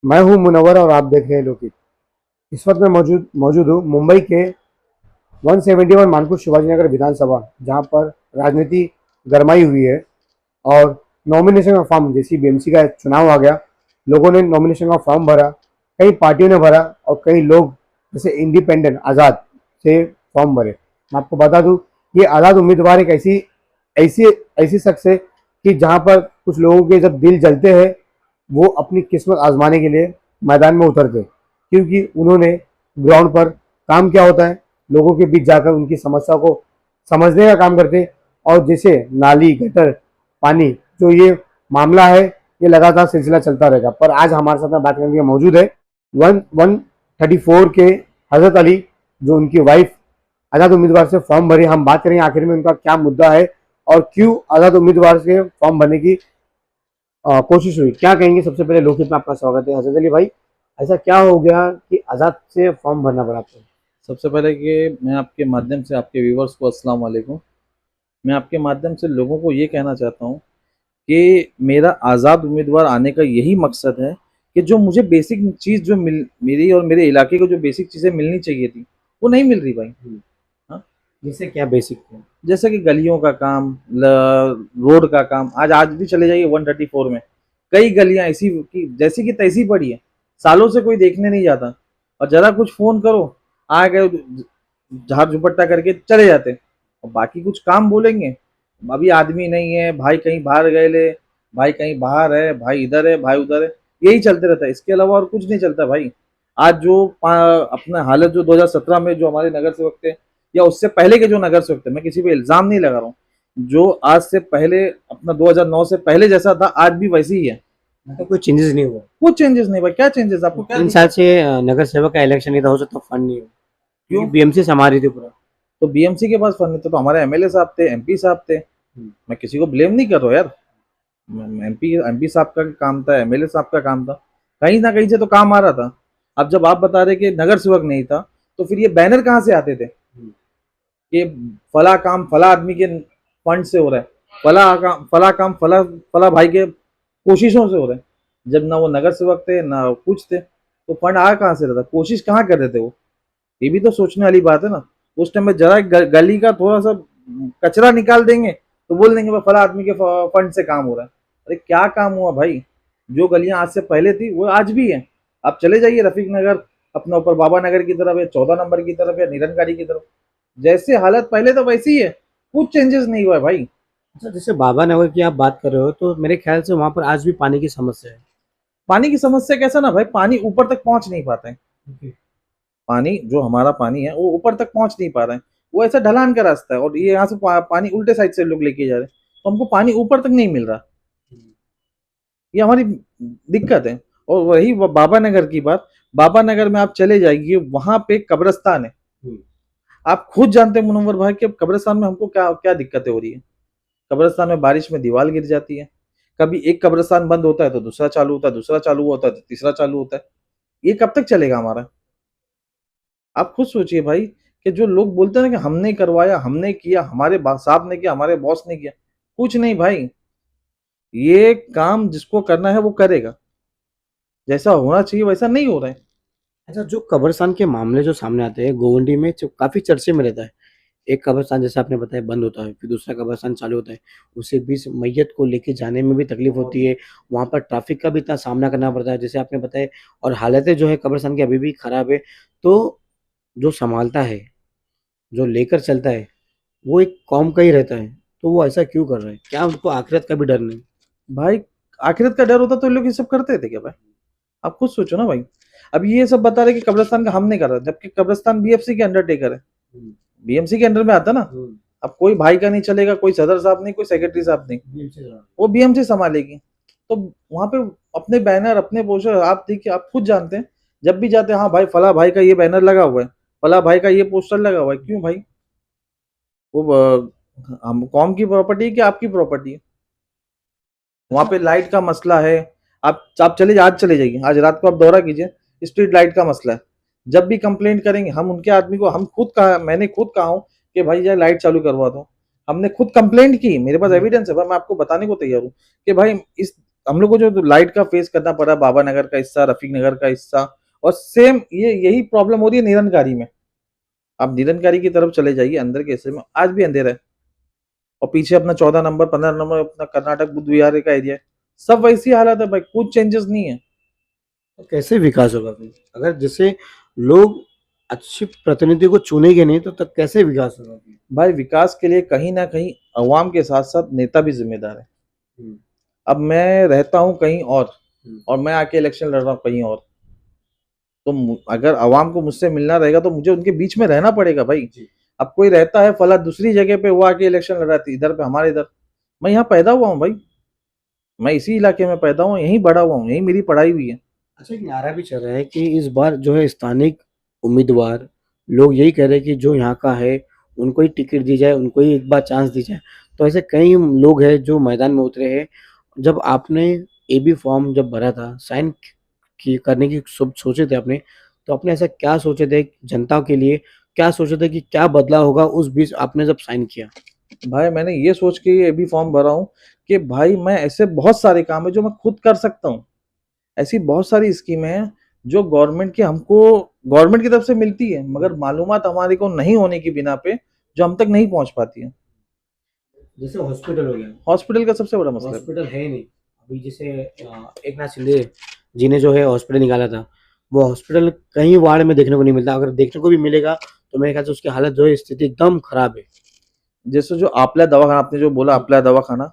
मैं हूं मुनव्वर और आप देख रहे हैं लोकित। इस वक्त मैं मौजूद मौजूद हूं मुंबई के 171 मानपुर शिवाजीनगर विधानसभा, जहां पर राजनीति गरमाई हुई है। और नॉमिनेशन का फॉर्म, जैसी बीएमसी का चुनाव आ गया, लोगों ने नॉमिनेशन का फॉर्म भरा। कई पार्टियों ने भरा और कई लोग जैसे इंडिपेंडेंट आज़ाद से फॉर्म भरे। मैं आपको बता दूं, ये आज़ाद उम्मीदवार एक ऐसी ऐसी ऐसी शख्स है कि जहां पर कुछ लोगों के जब दिल जलते हैं, वो अपनी किस्मत आजमाने के लिए मैदान में उतरते, क्योंकि उन्होंने ग्राउंड पर काम किया होता है। लोगों के बीच जाकर उनकी समस्या को समझने का काम करते। और जैसे नाली, गटर, पानी, जो ये मामला है, ये लगातार सिलसिला चलता रहेगा। पर आज हमारे साथ में बात करने के लिए मौजूद है 134 के हजरत अली, जो उनकी वाइफ आज़ाद उम्मीदवार से फॉर्म भरे। हम बात करेंगे आखिर में उनका क्या मुद्दा है और क्यों आज़ाद उम्मीदवार से फॉर्म भरने की कोशिश हुई। क्या कहेंगे? सबसे पहले लोकहित में आपका स्वागत है हजरत अली भाई। ऐसा क्या हो गया कि आज़ाद से फॉर्म भरना पड़ा आपको? सबसे पहले कि मैं आपके माध्यम से आपके व्यूवर्स को अस्सलाम वालेकुम। मैं आपके माध्यम से लोगों को ये कहना चाहता हूँ कि मेरा आज़ाद उम्मीदवार आने का यही मकसद है कि जो मुझे बेसिक चीज़ जो मेरी और मेरे इलाके को जो बेसिक चीज़ें मिलनी चाहिए थी, वो नहीं मिल रही भाई। हाँ, जैसे क्या बेसिक है? जैसे कि गलियों का काम, रोड का काम। आज भी चले जाइए 134 में कई गलियां ऐसी की जैसी की तैसी पड़ी है, सालों से कोई देखने नहीं जाता। और जरा कुछ फोन करो, आ गए, झाड़ झुपट्टा करके चले जाते। और बाकी कुछ काम बोलेंगे, अभी आदमी नहीं है, भाई कहीं बाहर गए ले, भाई कहीं बाहर है, भाई इधर है, भाई उधर है। यही चलते रहता है, इसके अलावा और कुछ नहीं चलता भाई। आज जो अपना हालत जो 2017 में जो हमारे नगर सेवक थे, या उससे पहले के जो नगर सेवक थे, मैं किसी पे इल्जाम नहीं लगा रहा हूँ, जो आज से पहले अपना 2009 से पहले जैसा था आज भी वैसे ही है। मतलब कोई चेंजेस नहीं हुआ? कुछ चेंजेस नहीं भाई। क्या चेंजेस? आपको क्या 3 साल से नगर सेवक का इलेक्शन नहीं था, हो सकता फंड नहीं हो, क्यों? क्योंकि बीएमसी से हमारी थी पूरा। तो बीएमसी के पास फंड नहीं था तो हमारे एमएलए साहब थे, एमपी साहब थे। मैं किसी को ब्लेम नहीं कर रहा हूँ यार। एमपी एमपी साहब का काम था, एमएलए साहब का काम था, कहीं ना कहीं से तो काम आ रहा था। अब जब आप बता रहे कि नगर सेवक नहीं था, तो फिर ये बैनर कहाँ से आते थे कि फला काम फला आदमी के फंड से हो रहा है, फला काम फला फला भाई के कोशिशों से हो रहा है? जब ना वो नगर सेवक थे ना कुछ थे, तो फंड आ कहाँ से रहा था? कोशिश कहाँ कर रहे थे वो? ये भी तो सोचने वाली बात है ना। उस टाइम में जरा गली का थोड़ा सा कचरा निकाल देंगे तो बोल देंगे फला आदमी के फंड से काम हो रहा है। अरे क्या काम हुआ भाई? जो गलियां आज से पहले थी वो आज भी है। आप चले जाइए रफीक नगर, अपना ऊपर बाबा नगर की तरफ, या 14 नंबर की तरफ, या निरंकारी की तरफ, जैसे हालत पहले तो वैसी ही है। कुछ चेंजेस नहीं हुआ है भाई। अच्छा, जैसे बाबा नगर की आप बात कर रहे हो, तो मेरे ख्याल से वहाँ पर आज भी पानी की समस्या है। पानी की समस्या कैसा ना भाई, पानी ऊपर तक पहुंच नहीं पाता है। पानी जो हमारा पानी है वो ऊपर तक पहुंच नहीं पा रहा है। वो ऐसा ढलान का रास्ता है और ये यहाँ से पानी उल्टे साइड से लोग लेके जा रहे हैं, तो हमको पानी ऊपर तक नहीं मिल रहा। ये हमारी दिक्कत है। और वही बाबा नगर की बात, बाबा नगर में आप चले जाइए, वहां पे कब्रिस्तान है। आप खुद जानते हैं मुनव्वर भाई कि कब्रिस्तान में हमको क्या क्या दिक्कतें हो रही है। कब्रिस्तान में बारिश में दीवार गिर जाती है, कभी एक कब्रिस्तान बंद होता है तो दूसरा चालू होता है, दूसरा चालू होता है तो तीसरा चालू होता है। ये कब तक चलेगा हमारा? आप खुद सोचिए भाई कि जो लोग बोलते हैं ना कि हमने करवाया, हमने किया, हमारे साहब ने किया, हमारे बॉस ने किया, कुछ नहीं भाई। ये काम जिसको करना है वो करेगा, जैसा होना चाहिए वैसा नहीं हो रहा है। अच्छा, जो कब्रिस्तान के मामले जो सामने आते हैं गोवंडी में, जो काफी चर्चे में रहता है, एक कब्रिस्तान जैसे आपने बताया बंद होता है, फिर दूसरा कब्रिस्तान चालू होता है, उससे बीच मैयत को लेके जाने में भी तकलीफ होती है। वहाँ पर ट्रैफिक का भी इतना सामना करना पड़ता है जैसे आपने बताया। और हालतें जो है कब्रिस्तान की अभी भी खराब है। तो जो संभालता है, जो लेकर चलता है, वो एक कौम का ही रहता है। तो वो ऐसा क्यों कर रहा है? क्या उनको आखिरत का भी डर नहीं? भाई आखिरत का डर होता तो ये लोग ये सब करते थे क्या भाई? आप खुद सोचो ना भाई। अब ये सब बता रहे कि कब्रिस्तान का हम नहीं कर रहे, जबकि कब्रिस्तान बीएफसी के अंडरटेकर है, बीएमसी के अंडर में आता ना। अब कोई भाई का नहीं चलेगा, कोई सदर साहब नहीं, कोई सेक्रेटरी साहब नहीं, वो बीएमसी संभालेगी। तो वहां पे अपने बैनर, अपने पोस्टर आप देखिए, आप खुद जानते हैं। जब भी जाते हैं, हाँ भाई फला भाई का ये बैनर लगा हुआ है, फला भाई का ये पोस्टर लगा हुआ है। क्यों भाई? वो हम कौम की प्रॉपर्टी है कि आपकी प्रॉपर्टी है? वहां पे लाइट का मसला है। आप चले जाइए, आज रात को आप दौरा कीजिए, स्ट्रीट लाइट का मसला है। जब भी कंप्लेंट करेंगे हम उनके आदमी को, हम खुद कहा, मैंने खुद कहा हूं कि भाई यार लाइट चालू करवा दो। हमने खुद कंप्लेंट की, मेरे पास एविडेंस है भाई, मैं आपको बताने को तैयार हूँ कि भाई इस हम लोग को जो लाइट का फेस करना पड़ा, बाबा नगर का हिस्सा, रफीक नगर का हिस्सा, और सेम यही प्रॉब्लम हो रही है निरंकारी में। आप निरंकारी की तरफ चले जाइए, अंदर के हिस्से में आज भी अंधेरा है, और पीछे अपना 14 नंबर 15 नंबर अपना कर्नाटक बुद्ध विहार का एरिया है, सब वैसी हालत है भाई, कुछ चेंजेस नहीं है। तो कैसे विकास होगा फिर? अगर जैसे लोग अच्छी प्रतिनिधि को चुनेंगे नहीं तो तब कैसे विकास होगा फिर? भाई विकास के लिए कहीं ना कहीं अवाम के साथ साथ नेता भी जिम्मेदार है। हम्म, अब मैं रहता हूँ कहीं हम्म, और मैं आके इलेक्शन लड़ रहा हूँ कहीं और, तो अगर अवाम को मुझसे मिलना रहेगा तो मुझे उनके बीच में रहना पड़ेगा भाई। जी। अब कोई रहता है फला दूसरी जगह पे, वो आके इलेक्शन लड़ रहा है इधर पे हमारे इधर, मैं यहाँ पैदा हुआ हूँ भाई, मैं इसी इलाके में पैदा हुआ, यहीं बड़ा हुआ हूँ, यहीं मेरी पढ़ाई हुई है। अच्छा, एक नारा भी चल रहा है कि इस बार जो है स्थानिक उम्मीदवार लोग यही कह रहे हैं कि जो यहाँ का है उनको ही टिकट दी जाए, उनको ही एक बार चांस दी जाए। तो ऐसे कई लोग हैं जो मैदान में उतरे हैं। जब आपने एबी फॉर्म जब भरा था, साइन की करने की सोचे थे आपने, तो आपने ऐसा क्या सोचे थे जनता के लिए, क्या सोचे थे कि क्या बदलाव होगा उस बीच आपने जब साइन किया? भाई मैंने ये सोच के ये भी फॉर्म भरा हूँ कि भाई मैं ऐसे बहुत सारे काम है जो मैं खुद कर सकता हूँ, ऐसी बहुत सारी स्कीमें हैं जो गवर्नमेंट की हमको गवर्नमेंट की तरफ से मिलती है, मगर मालूमात हमारे को नहीं होने की बिना पे जो हम तक नहीं पहुंच पाती है। जैसे हॉस्पिटल हो गया, हॉस्पिटल का सबसे बड़ा मसला है। हॉस्पिटल है ही नहीं। अभी जैसे एक नाथ शिंदे जी ने जो है हॉस्पिटल निकाला था, वो हॉस्पिटल कहीं वार्ड में देखने को नहीं मिलता। अगर देखने को भी मिलेगा तो मेरे ख्याल से उसकी हालत जो है, स्थिति एकदम खराब है। जैसे जो आपला दवाखाना आपने जो बोला, आपला दवाखाना,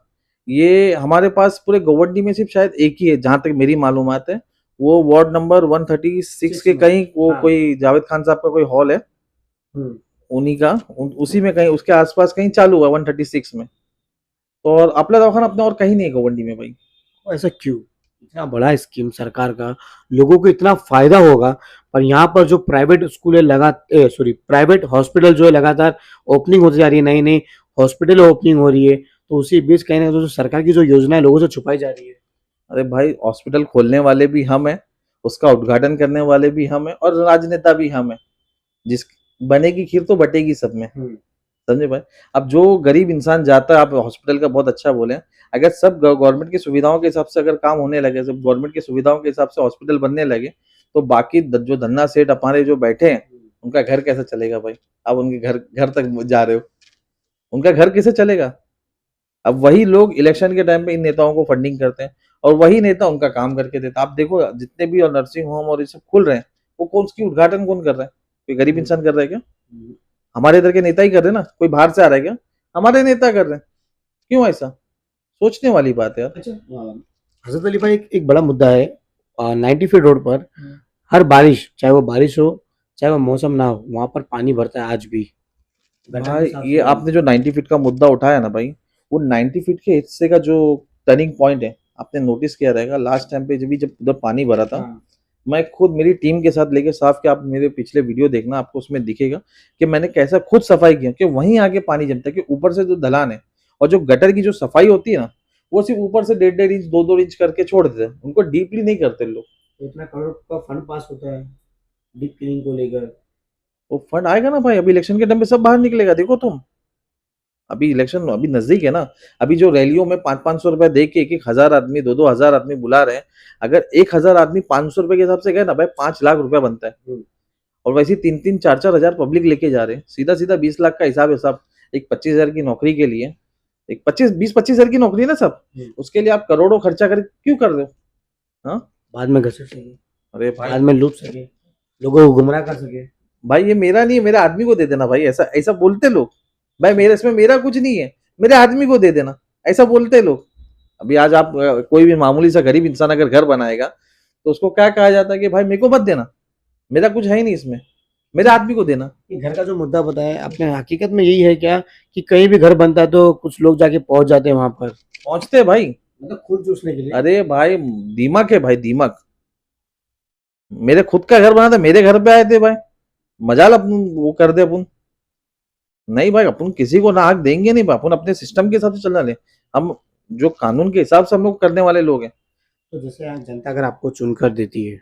ये हमारे पास पूरे गोवंडी में सिर्फ शायद एक ही है जहां तक मेरी मालूमात है, वो वार्ड नंबर 136 के कहीं वो हाँ। कोई जावेद खान साहब का कोई हॉल है, हम्म। उन्हीं का उसी में कहीं उसके आसपास कहीं चालू हुआ 136 में। तो और आपला दवाखाना अपने और कहीं नहीं है गोवंडी में भाई। तो ऐसा क्यों? इतना बड़ा स्कीम सरकार का, लोगों को इतना फायदा होगा, पर यहाँ पर जो प्राइवेट स्कूल है प्राइवेट हॉस्पिटल जो है लगातार ओपनिंग होती जा रही है, नई नई हॉस्पिटल ओपनिंग हो रही है, तो उसी बीच कहीं ना कहीं जो सरकार की जो योजना है लोगों से छुपाई जा रही है। अरे भाई हॉस्पिटल खोलने वाले भी हम हैं, उसका उद्घाटन करने वाले भी हम हैं, और राजनेता भी हम हैं। जिस बनेगी खीर तो बटेगी सब में, समझे भाई। अब जो गरीब इंसान जाता है, आप हॉस्पिटल का बहुत अच्छा बोले, अगर सब गवर्नमेंट की सुविधाओं के हिसाब से अगर काम होने लगे, सब गवर्नमेंट की सुविधाओं के हिसाब से हॉस्पिटल बनने लगे, तो बाकी जो धन्ना सेठ हमारे जो बैठे हैं उनका घर कैसे चलेगा भाई। अब उनके घर घर तक जा रहे हो, उनका घर कैसे चलेगा। अब वही लोग इलेक्शन के टाइम पे इन नेताओं को फंडिंग करते हैं, और वही नेता उनका काम करके देता है। आप देखो जितने भी और नर्सिंग होम और ये सब खुल रहे हैं, वो कौन उसकी उद्घाटन कौन कर रहा है? कोई गरीब इंसान कर रहा है क्या? हमारे इधर के नेता ही कर रहे हैं ना, कोई बाहर से आ रहा है क्या? हमारे नेता कर रहे हैं। क्यों ऐसा? सोचने वाली बात है यार। अच्छा, हजरत अली भाई, एक बड़ा मुद्दा है 90 फीट रोड पर। हर बारिश, चाहे वो बारिश हो चाहे वो मौसम ना हो, वहां पर पानी भरता है आज भी। गटर भाई भी साफ ये नहीं है। आपने जो 90 फीट का मुद्दा उठाया ना भाई, वो 90 फीट के हिस्से का जो टर्निंग पॉइंट है, आपने नोटिस किया रहेगा लास्ट टाइम पे जब उधर पानी भरा था, हाँ। मैं खुद मेरी टीम के साथ लेके साफ के, आप मेरे पिछले वीडियो देखना आपको उसमें दिखेगा कि मैंने कैसा खुद सफाई किया, कि वहीं आगे पानी जमता है, कि ऊपर से जो ढलान है और जो गटर की जो सफाई होती है ना, वो सिर्फ ऊपर से 1.5-1.5 इंच 2-2 इंच करके छोड़ देते हैं, उनको डीपली नहीं करते लोग। तो इतना करोड़ का फंड पास होता है डीप क्लीनिंग को लेकर। वो फंड आएगा ना भाई, अभी इलेक्शन के टाइम पे सब बाहर निकलेगा, देखो तुम। अभी इलेक्शन अभी नजदीक है ना, अभी जो रैलियों में 500-500 रुपए दे के 1,000 आदमी 2,000 आदमी बुला रहे हैं, अगर 1,000 आदमी 500 रुपए के हिसाब से गए ना भाई, 5 लाख रुपया बनता है। और वैसे 3-3 4-4 हजार पब्लिक लेके जा रहे हैं, सीधा सीधा 20 लाख का हिसाब है सब। एक 25,000 की नौकरी के लिए, एक 25-20-25 हजार की नौकरी है ना सब, उसके लिए आप करोड़ों खर्चा कर क्यों कर रहे हो? हाँ बाद में घसट सके, अरे बाद भाई, में लूट सके, लोगों को गुमराह कर सके। भाई ये मेरा नहीं है, मेरे आदमी को दे देना भाई, ऐसा ऐसा बोलते लोग। भाई मेरे इसमें मेरा कुछ नहीं है, मेरे आदमी को दे देना, ऐसा बोलते लोग। अभी आज आप कोई भी मामूली सा गरीब इंसान अगर घर बनाएगा, तो उसको क्या कहा जाता है कि भाई मेरे को मत देना, मेरा कुछ है ही नहीं इसमें, मेरे आदमी को देना। ये घर का जो मुद्दा बताया आपने, हकीकत में यही है क्या कि कहीं भी घर बनता है तो कुछ लोग जाके पहुंच जाते हैं वहां पर, पहुंचते हैं भाई। मतलब खुद चूसने के लिए? अरे भाई दीमक है भाई, दीमक। मेरे खुद का घर बना था, मेरे घर पे आए थे भाई, मजाल अपन वो कर दे अपन। नहीं भाई, अपन किसी को ना आग देंगे नहीं, अपन अपने सिस्टम के हिसाब से चलना ले, हम जो कानून के हिसाब से हम लोग करने वाले लोग हैं। तो जैसे आज जनता अगर आपको चुनकर देती है,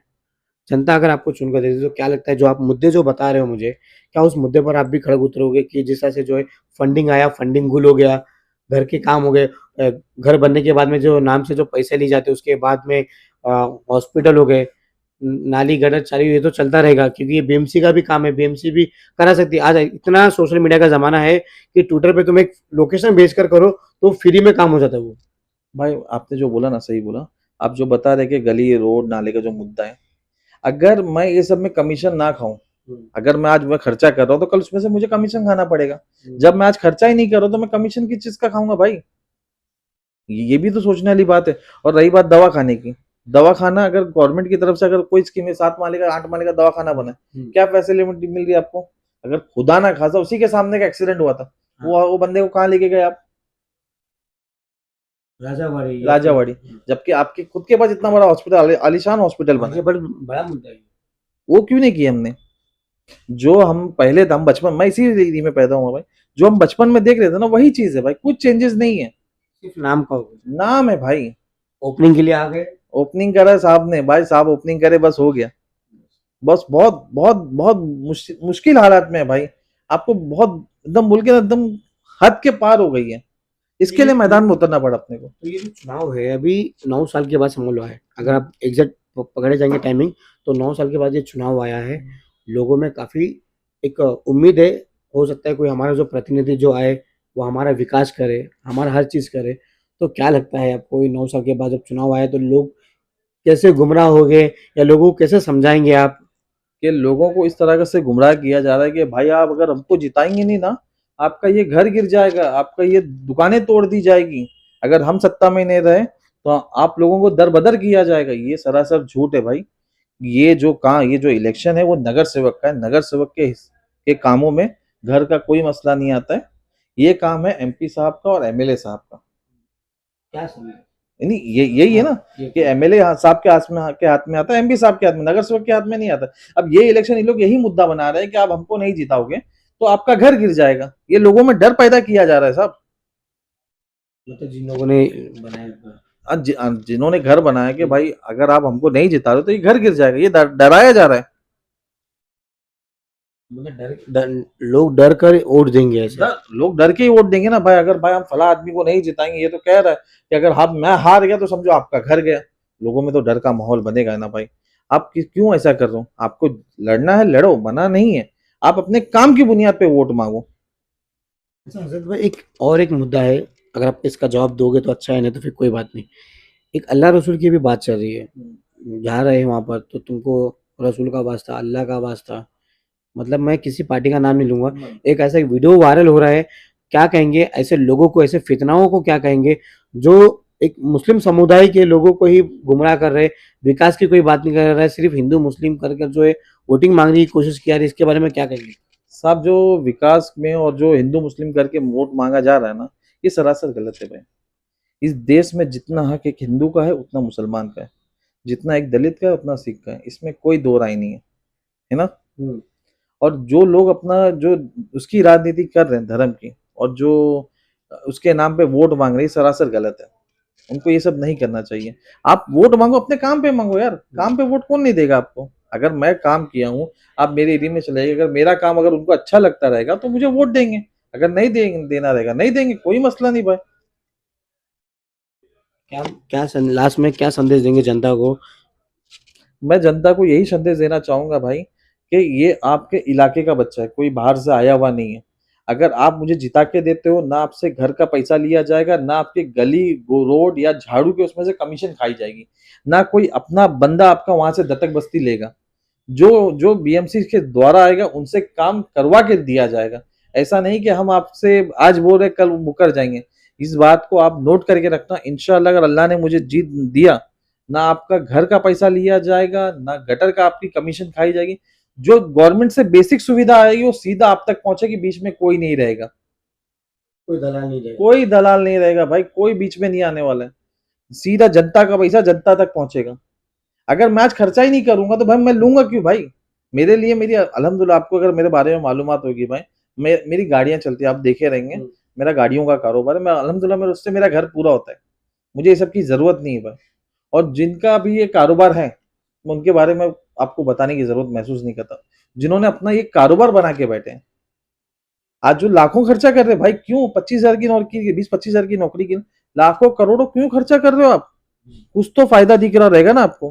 जनता अगर आपको चुनकर देती है, तो क्या लगता है जो आप मुद्दे जो बता रहे हो मुझे, क्या उस मुद्दे पर आप भी खड़े उतरोगे कि जिस तरह से जो है फंडिंग आया, फंडिंग गुल हो गया, घर के काम हो गए, घर बनने के बाद में जो नाम से जो पैसे लिए जाते हैं, उसके बाद में हॉस्पिटल हो गए, नाली गटर चालू, ये तो चलता रहेगा क्योंकि ये बीएमसी का भी काम है, बीएमसी भी करा सकती है। आज इतना सोशल मीडिया का ज़माना है कि ट्विटर पे तुम एक लोकेशन भेज कर करो तो फ्री में काम हो जाता है वो। भाई आपने जो बोला ना सही बोला। आप जो बता रहे कि गली रोड नाले का जो मुद्दा है, अगर मैं ये सब में कमीशन ना खाऊं, अगर मैं खर्चा कर रहा हूँ तो कल उसमें से मुझे कमीशन खाना पड़ेगा। जब मैं आज खर्चा ही नहीं कर रहा हूं, तो मैं कमीशन किस चीज का खाऊंगा भाई? ये भी तो सोचने वाली बात है। और रही बात दवा खाने की, दवा खाना अगर गवर्नमेंट की तरफ से अगर कोई स्कीम है, 7 माले का 8 माले का दवा खाना बना है, क्या फैसिलिटी मिल रही है आपको? अगर खुदा ना खासा उसी के सामने का एक्सीडेंट हुआ था, वो बंदे को कहाँ लेके गए आप? राजावाड़ी राजावाड़ी। जबकि आपके खुद के पास इतना बड़ा हॉस्पिटल, आलीशान हॉस्पिटल बना है, बड़ा मुद्दा है। वो क्यों नहीं किया हमने? जो हम पहले था, हम बचपन, मैं इसी एरिया में पैदा हुआ भाई, जो हम बचपन में देख रहे थे ना वही चीज है भाई, कुछ चेंजेस नहीं है। सिर्फ नाम का हो गया। नाम है भाई। ओपनिंग के लिए आ गए, ओपनिंग करा साहब ने, भाई साहब ओपनिंग करे बस हो गया। बस बहुत बहुत बहुत मुश्किल हालात में है भाई। आपको बहुत एकदम बोल के ना एकदम हद के पार हो गई है, इसके लिए मैदान में उतरना पड़ा अपने को। तो ये जो चुनाव है अभी 9 साल के बाद समझ लो है, अगर आप एग्जैक्ट पकड़े जाएंगे टाइमिंग, तो 9 साल के बाद ये चुनाव आया है। लोगों में काफी एक उम्मीद है, हो सकता है कोई हमारा जो प्रतिनिधि जो आए वो हमारा विकास करे, हमारा हर चीज करे। तो क्या लगता है आपको, 9 साल के बाद जब चुनाव आया तो लोग कैसे गुमराह हो गए, या लोगों को कैसे समझाएंगे आप? कि लोगों को इस तरह से गुमराह किया जा रहा है कि भाई आप अगर हमको जिताएंगे नहीं ना, आपका ये घर गिर जाएगा, आपका ये दुकानें तोड़ दी जाएगी, अगर हम सत्ता में नहीं रहे तो आप लोगों को दर बदर किया जाएगा। ये सरासर झूठ है भाई। ये जो इलेक्शन है वो नगर सेवक का है। नगर सेवक के कामों में घर का कोई मसला नहीं आता है। ये काम है एमपी साहब का और एमएलए साहब का। क्या समझे? नहीं, ये यही है ना कि एमएलए साहब के हाथ में आता है, एमपी साहब के हाथ में, नगर सेवक के हाथ में नहीं आता। अब ये इलेक्शन ये लोग यही मुद्दा बना रहे हैं कि आप हमको नहीं जिताओगे तो आपका घर गिर जाएगा। ये लोगों में डर पैदा किया जा रहा है साहब। मतलब जिन लोगों ने बनाया, जिन्होंने घर बनाया कि भाई अगर आप हमको नहीं जिता रहे तो ये घर गिर जाएगा, ये डराया जा रहा है। मतलब लोग डर कर वोट देंगे ऐसे। लोग डर के ही वोट देंगे ना भाई। अगर भाई हम फला आदमी को नहीं जिताएंगे, ये तो कह रहा है कि अगर मैं हार गया तो समझो आपका घर गया। लोगों में तो डर का माहौल बनेगा ना भाई। आप क्यों ऐसा कर रहे हो? आपको लड़ना है लड़ो, मना नहीं है। आप अपने काम की बुनियाद पे वोट मांगो। अच्छा हजरत भाई, एक मुद्दा है, अगर आप इसका जवाब दोगे तो अच्छा है, नहीं तो फिर कोई बात नहीं। एक अल्लाह रसूल की भी बात चल रही है, जा रहे हैं वहां पर तो तुमको रसूल का वास्ता, अल्लाह का वास्ता, मतलब मैं किसी पार्टी का नाम नहीं लूंगा, एक ऐसा वीडियो वायरल हो रहा है, क्या कहेंगे ऐसे लोगों को, ऐसे फितनाओं को क्या कहेंगे जो एक मुस्लिम समुदाय के लोगों को ही गुमराह कर रहे, विकास की कोई बात नहीं कर रहा है, सिर्फ हिंदू मुस्लिम करके जो है वोटिंग मांगने की कोशिश किया है, इसके बारे में क्या कहेंगे? साहब जो विकास में और जो हिंदू मुस्लिम करके वोट मांगा जा रहा है ना, ये सरासर गलत है भाई। इस देश में जितना हक एक हिंदू का है उतना मुसलमान का है, जितना एक दलित का है उतना सिख का है, इसमें कोई दो राय नहीं है ना। और जो लोग अपना जो उसकी राजनीति कर रहे हैं धर्म की, और जो उसके नाम पे वोट मांग रहे हैं, सरासर गलत है। उनको ये सब नहीं करना चाहिए। आप वोट मांगो, अपने काम पे मांगो यार। काम पे वोट कौन नहीं देगा आपको? अगर मैं काम किया हूँ, आप मेरे एरिया में चले जाइए, अगर मेरा काम अगर उनको अच्छा लगता रहेगा तो मुझे वोट देंगे, अगर नहीं देंगे, देना रहेगा नहीं देंगे, कोई मसला नहीं भाई। क्या क्या लास्ट में क्या संदेश देंगे जनता को? मैं जनता को यही संदेश देना चाहूंगा भाई कि ये आपके इलाके का बच्चा है, कोई बाहर से आया हुआ नहीं है। अगर आप मुझे जिता के देते हो ना, आपसे घर का पैसा लिया जाएगा, ना आपके गली रोड या झाड़ू के उसमें से कमीशन खाई जाएगी, ना कोई अपना बंदा आपका वहां से दत्तक बस्ती लेगा। जो जो बीएमसी के द्वारा आएगा उनसे काम करवा के दिया जाएगा। ऐसा नहीं कि हम आपसे आज बोल रहे कल मुकर जाएंगे। इस बात को आप नोट करके रखना। इंशाल्लाह अगर अल्लाह ने मुझे जीत दिया, ना आपका घर का पैसा लिया जाएगा, ना गटर का आपकी कमीशन खाई जाएगी। जो गवर्नमेंट से बेसिक सुविधा आएगी वो सीधा आप तक पहुंचेगी, बीच में कोई नहीं रहेगा। कोई दलाल नहीं रहेगा। कोई दलाल नहीं रहेगा भाई, कोई बीच में नहीं आने वाला है। सीधा जनता का पैसा जनता तक पहुंचेगा। अगर मैं आज खर्चा ही नहीं करूंगा तो भाई मैं लूंगा क्यों भाई? मेरे लिए मेरी अल्हम्दुलिल्लाह, आपको अगर मेरे बारे में मालूमात होगी भाई, मेरी गाड़ियां चलती है, आप देखे रहेंगे। मेरा गाड़ियों का कारोबार है, मैं अल्हम्दुलिल्लाह मेरे उससे मेरा घर पूरा होता है। मुझे ये सब की जरूरत नहीं है भाई। और जिनका भी ये कारोबार है, मैं उनके बारे में आपको बताने की जरूरत महसूस नहीं करता, जिन्होंने अपना ये कारोबार बना के बैठे हैं। आज जो लाखों खर्चा कर रहे हैं भाई, क्यों 25,000 की नौकरी, 20-25,000 की नौकरी की लाखों करोड़ों क्यों खर्चा कर रहे हो आप? कुछ तो फायदा दिख रहा रहेगा ना आपको।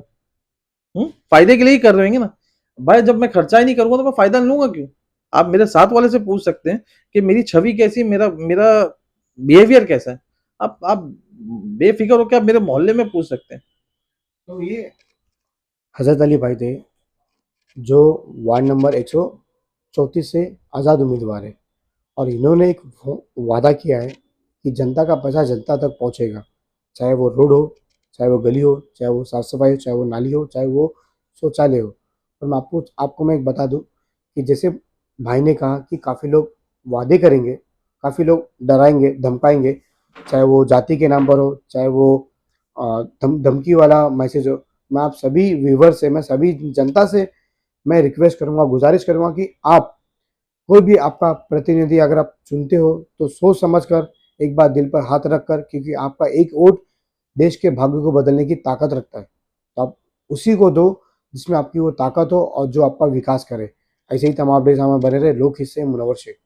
फायदे के लिए ही कर रहे होंगे ना भाई। जब मैं खर्चा ही नहीं करूंगा तो मैं फायदा लूंगा क्यों? आप मेरे साथ वाले से पूछ सकते हैं कि मेरी छवि कैसी, मेरा मेरा बिहेवियर कैसा है। आप बेफिक्र होकर आप मेरे मोहल्ले में पूछ सकते हैं। तो ये हजरत अली भाई थे जो वार्ड नंबर 134 से आज़ाद उम्मीदवार है, और इन्होंने एक वादा किया है कि जनता का पैसा जनता तक पहुंचेगा, चाहे वो रोड हो, चाहे वो गली हो, चाहे वो साफ सफाई हो, चाहे वो नाली हो, चाहे वो शौचालय हो। और मैं आपको मैं एक बता दूं कि जैसे भाई ने कहा कि काफ़ी लोग वादे करेंगे, काफ़ी लोग डराएंगे धमकाएंगे, चाहे वो जाति के नाम पर हो, चाहे वो धमकी वाला मैसेज हो। मैं आप सभी व्यूवर से, मैं सभी जनता से मैं रिक्वेस्ट करूंगा, गुजारिश करूंगा कि आप कोई भी आपका प्रतिनिधि अगर आप चुनते हो तो सोच समझ कर, एक बार दिल पर हाथ रख कर, क्योंकि आपका एक वोट देश के भाग्य को बदलने की ताकत रखता है। तो आप उसी को दो जिसमें आपकी वो ताकत हो और जो आपका विकास करे। ऐसे ही तमाम अपडेट्स हमें बने रहे। लोक हिस्से मुनव्वर शेख।